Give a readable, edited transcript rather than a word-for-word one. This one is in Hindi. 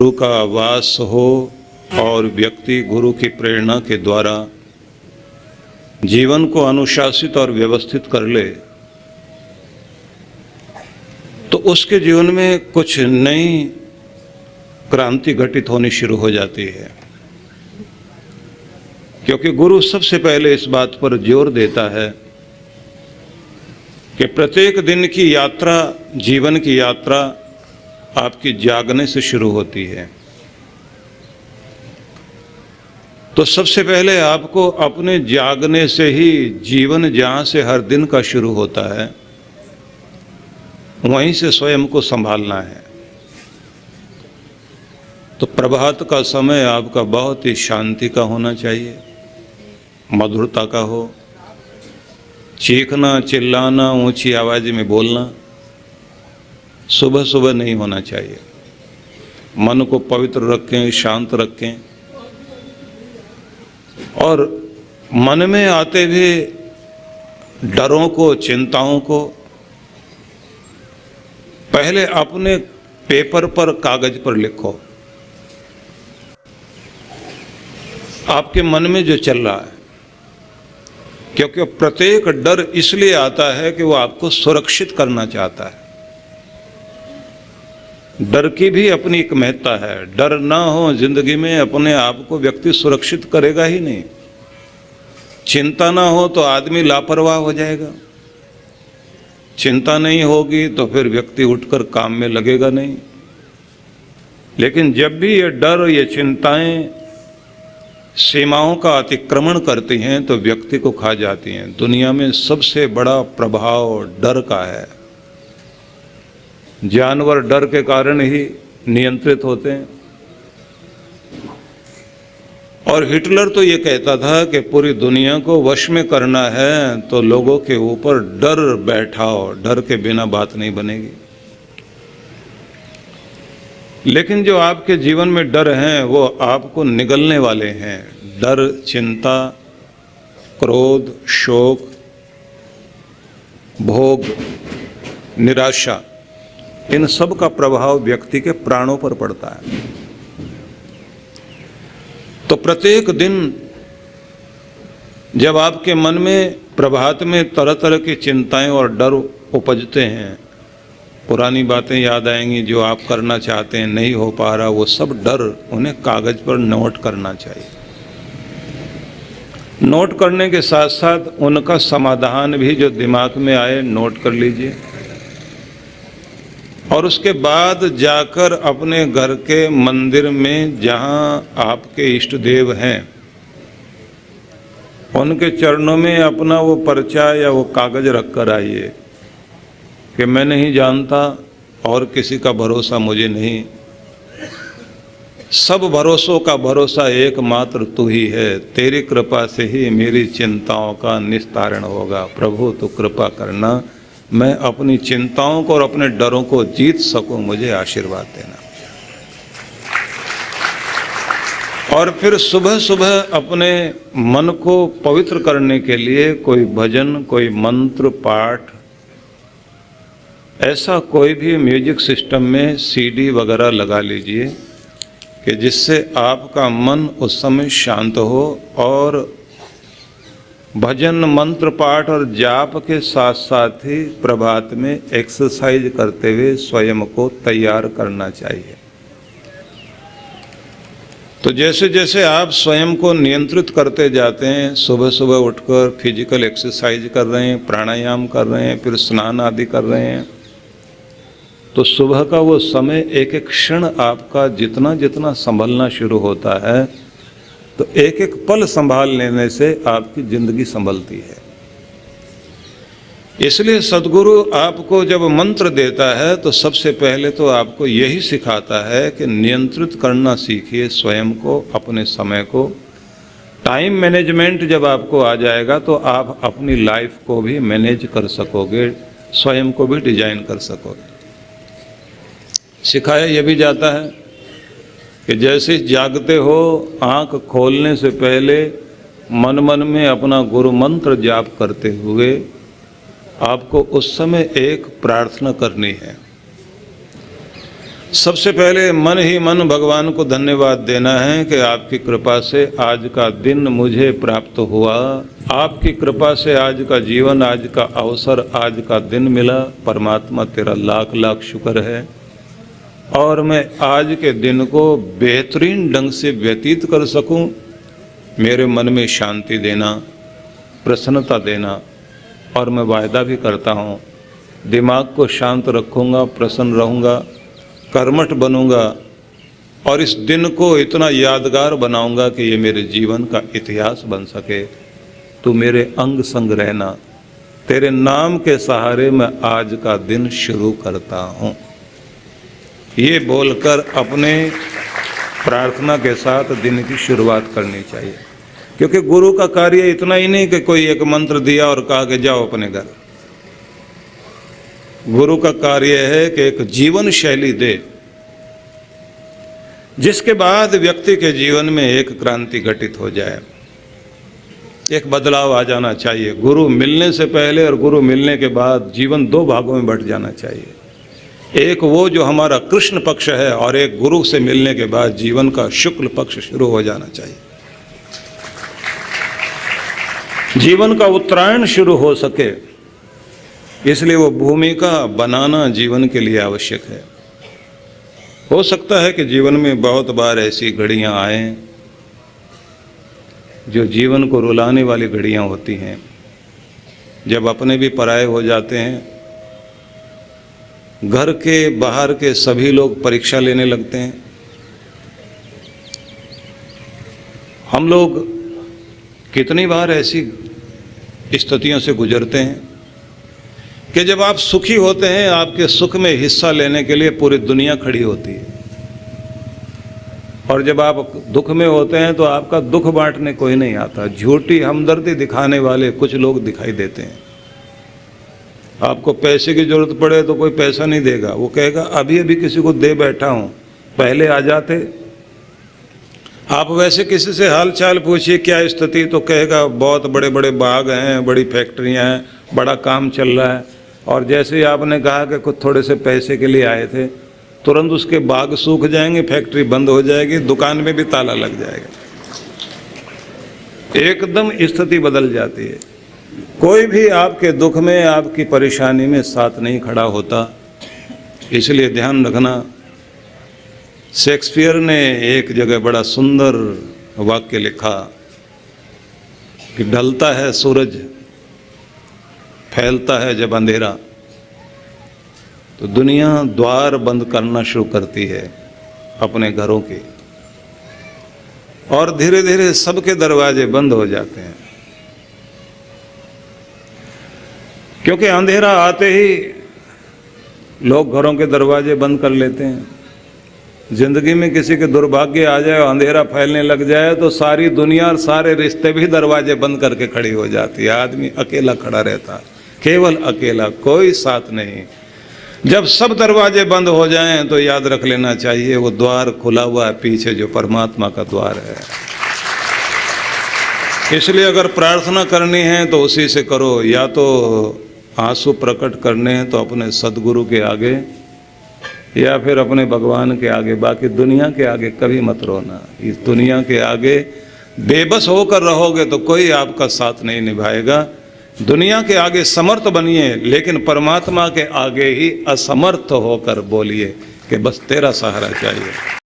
गुरु का वास हो और व्यक्ति गुरु की प्रेरणा के द्वारा जीवन को अनुशासित और व्यवस्थित कर ले तो उसके जीवन में कुछ नई क्रांति घटित होनी शुरू हो जाती है। क्योंकि गुरु सबसे पहले इस बात पर जोर देता है कि प्रत्येक दिन की यात्रा, जीवन की यात्रा आपकी जागने से शुरू होती है। तो सबसे पहले आपको अपने जागने से ही जीवन जहाँ से हर दिन का शुरू होता है वहीं से स्वयं को संभालना है। तो प्रभात का समय आपका बहुत ही शांति का होना चाहिए, मधुरता का हो। चीखना, चिल्लाना, ऊंची आवाज में बोलना सुबह सुबह नहीं होना चाहिए। मन को पवित्र रखें, शांत रखें और मन में आते हुए डरों को, चिंताओं को पहले अपने पेपर पर, कागज पर लिखो। आपके मन में जो चल रहा है, क्योंकि प्रत्येक डर इसलिए आता है कि वो आपको सुरक्षित करना चाहता है। डर की भी अपनी एक महत्ता है। डर ना हो जिंदगी में अपने आप को व्यक्ति सुरक्षित करेगा ही नहीं। चिंता ना हो तो आदमी लापरवाह हो जाएगा। चिंता नहीं होगी तो फिर व्यक्ति उठकर काम में लगेगा नहीं। लेकिन जब भी ये डर, ये चिंताएं सीमाओं का अतिक्रमण करती हैं तो व्यक्ति को खा जाती हैं। दुनिया में सबसे बड़ा प्रभाव डर का है। जानवर डर के कारण ही नियंत्रित होते हैं। और हिटलर तो ये कहता था कि पूरी दुनिया को वश में करना है तो लोगों के ऊपर डर बैठाओ, डर के बिना बात नहीं बनेगी। लेकिन जो आपके जीवन में डर हैं वो आपको निगलने वाले हैं। डर, चिंता, क्रोध, शोक, भोग, निराशा, इन सब का प्रभाव व्यक्ति के प्राणों पर पड़ता है। तो प्रत्येक दिन जब आपके मन में प्रभात में तरह तरह की चिंताएं और डर उपजते हैं, पुरानी बातें याद आएंगी, जो आप करना चाहते हैं नहीं हो पा रहा, वो सब डर उन्हें कागज पर नोट करना चाहिए। नोट करने के साथ साथ उनका समाधान भी जो दिमाग में आए नोट कर लीजिए। और उसके बाद जाकर अपने घर के मंदिर में जहाँ आपके इष्ट देव हैं उनके चरणों में अपना वो पर्चा या वो कागज रख कर आइए कि मैं नहीं जानता और किसी का भरोसा मुझे नहीं, सब भरोसों का भरोसा एकमात्र तू ही है। तेरी कृपा से ही मेरी चिंताओं का निस्तारण होगा। प्रभु तू कृपा करना, मैं अपनी चिंताओं को और अपने डरों को जीत सकूं, मुझे आशीर्वाद देना। और फिर सुबह सुबह अपने मन को पवित्र करने के लिए कोई भजन, कोई मंत्र पाठ, ऐसा कोई भी म्यूजिक सिस्टम में सीडी वगैरह लगा लीजिए कि जिससे आपका मन उस समय शांत हो और भजन, मंत्र पाठ और जाप के साथ साथ ही प्रभात में एक्सरसाइज करते हुए स्वयं को तैयार करना चाहिए। तो जैसे जैसे आप स्वयं को नियंत्रित करते जाते हैं, सुबह सुबह उठकर फिजिकल एक्सरसाइज कर रहे हैं, प्राणायाम कर रहे हैं, फिर स्नान आदि कर रहे हैं, तो सुबह का वो समय एक एक क्षण आपका जितना जितना संभलना शुरू होता है तो एक एक पल संभाल लेने से आपकी जिंदगी संभलती है। इसलिए सद्गुरु आपको जब मंत्र देता है तो सबसे पहले तो आपको यही सिखाता है कि नियंत्रित करना सीखिए स्वयं को, अपने समय को। टाइम मैनेजमेंट जब आपको आ जाएगा तो आप अपनी लाइफ को भी मैनेज कर सकोगे, स्वयं को भी डिजाइन कर सकोगे। सिखाया यह भी जाता है कि जैसे जागते हो, आंख खोलने से पहले मन मन में अपना गुरु मंत्र जाप करते हुए आपको उस समय एक प्रार्थना करनी है। सबसे पहले मन ही मन भगवान को धन्यवाद देना है कि आपकी कृपा से आज का दिन मुझे प्राप्त हुआ, आपकी कृपा से आज का जीवन, आज का अवसर, आज का दिन मिला। परमात्मा तेरा लाख लाख शुक्र है, और मैं आज के दिन को बेहतरीन ढंग से व्यतीत कर सकूं। मेरे मन में शांति देना, प्रसन्नता देना, और मैं वायदा भी करता हूं दिमाग को शांत रखूंगा, प्रसन्न रहूंगा, कर्मठ बनूंगा, और इस दिन को इतना यादगार बनाऊंगा कि ये मेरे जीवन का इतिहास बन सके। तू मेरे अंग संग रहना, तेरे नाम के सहारे मैं आज का दिन शुरू करता हूँ। ये बोलकर अपने प्रार्थना के साथ दिन की शुरुआत करनी चाहिए, क्योंकि गुरु का कार्य इतना ही नहीं कि कोई एक मंत्र दिया और कहा कि जाओ अपने घर। गुरु का कार्य है कि एक जीवन शैली दे, जिसके बाद व्यक्ति के जीवन में एक क्रांति घटित हो जाए, एक बदलाव आ जाना चाहिए। गुरु मिलने से पहले और गुरु मिलने के बाद जीवन दो भागों में बंट जाना चाहिए। एक वो जो हमारा कृष्ण पक्ष है, और एक गुरु से मिलने के बाद जीवन का शुक्ल पक्ष शुरू हो जाना चाहिए। जीवन का उत्तरायण शुरू हो सके, इसलिए वो भूमिका बनाना जीवन के लिए आवश्यक है। हो सकता है कि जीवन में बहुत बार ऐसी घड़ियां आए जो जीवन को रुलाने वाली घड़ियां होती हैं, जब अपने भी पराये हो जाते हैं, घर के बाहर के सभी लोग परीक्षा लेने लगते हैं। हम लोग कितनी बार ऐसी स्थितियों से गुजरते हैं कि जब आप सुखी होते हैं, आपके सुख में हिस्सा लेने के लिए पूरी दुनिया खड़ी होती है, और जब आप दुख में होते हैं तो आपका दुख बांटने कोई नहीं आता। झूठी हमदर्दी दिखाने वाले कुछ लोग दिखाई देते हैं। आपको पैसे की जरूरत पड़े तो कोई पैसा नहीं देगा, वो कहेगा अभी अभी किसी को दे बैठा हूं, पहले आ जाते। आप वैसे किसी से हाल चाल पूछिए क्या स्थिति, तो कहेगा बहुत बड़े बड़े बाग हैं, बड़ी फैक्ट्रियां हैं, बड़ा काम चल रहा है। और जैसे ही आपने कहा कि कुछ थोड़े से पैसे के लिए आए थे, तुरंत उसके बाग सूख जाएंगे, फैक्ट्री बंद हो जाएगी, दुकान में भी ताला लग जाएगा। एकदम स्थिति बदल जाती है। कोई भी आपके दुख में, आपकी परेशानी में साथ नहीं खड़ा होता। इसलिए ध्यान रखना, शेक्सपियर ने एक जगह बड़ा सुंदर वाक्य लिखा कि ढलता है सूरज, फैलता है जब अंधेरा, तो दुनिया द्वार बंद करना शुरू करती है अपने घरों के, और धीरे धीरे सबके दरवाजे बंद हो जाते हैं। क्योंकि अंधेरा आते ही लोग घरों के दरवाजे बंद कर लेते हैं। जिंदगी में किसी के दुर्भाग्य आ जाए और अंधेरा फैलने लग जाए तो सारी दुनिया और सारे रिश्ते भी दरवाजे बंद करके खड़ी हो जाती है। आदमी अकेला खड़ा रहता है, केवल अकेला, कोई साथ नहीं। जब सब दरवाजे बंद हो जाएं तो याद रख लेना चाहिए वो द्वार खुला हुआ है पीछे, जो परमात्मा का द्वार है। इसलिए अगर प्रार्थना करनी है तो उसी से करो, या तो आंसू प्रकट करने हैं तो अपने सदगुरु के आगे, या फिर अपने भगवान के आगे। बाकी दुनिया के आगे कभी मत रोना। इस दुनिया के आगे बेबस होकर रहोगे तो कोई आपका साथ नहीं निभाएगा। दुनिया के आगे समर्थ बनिए, लेकिन परमात्मा के आगे ही असमर्थ होकर बोलिए कि बस तेरा सहारा चाहिए।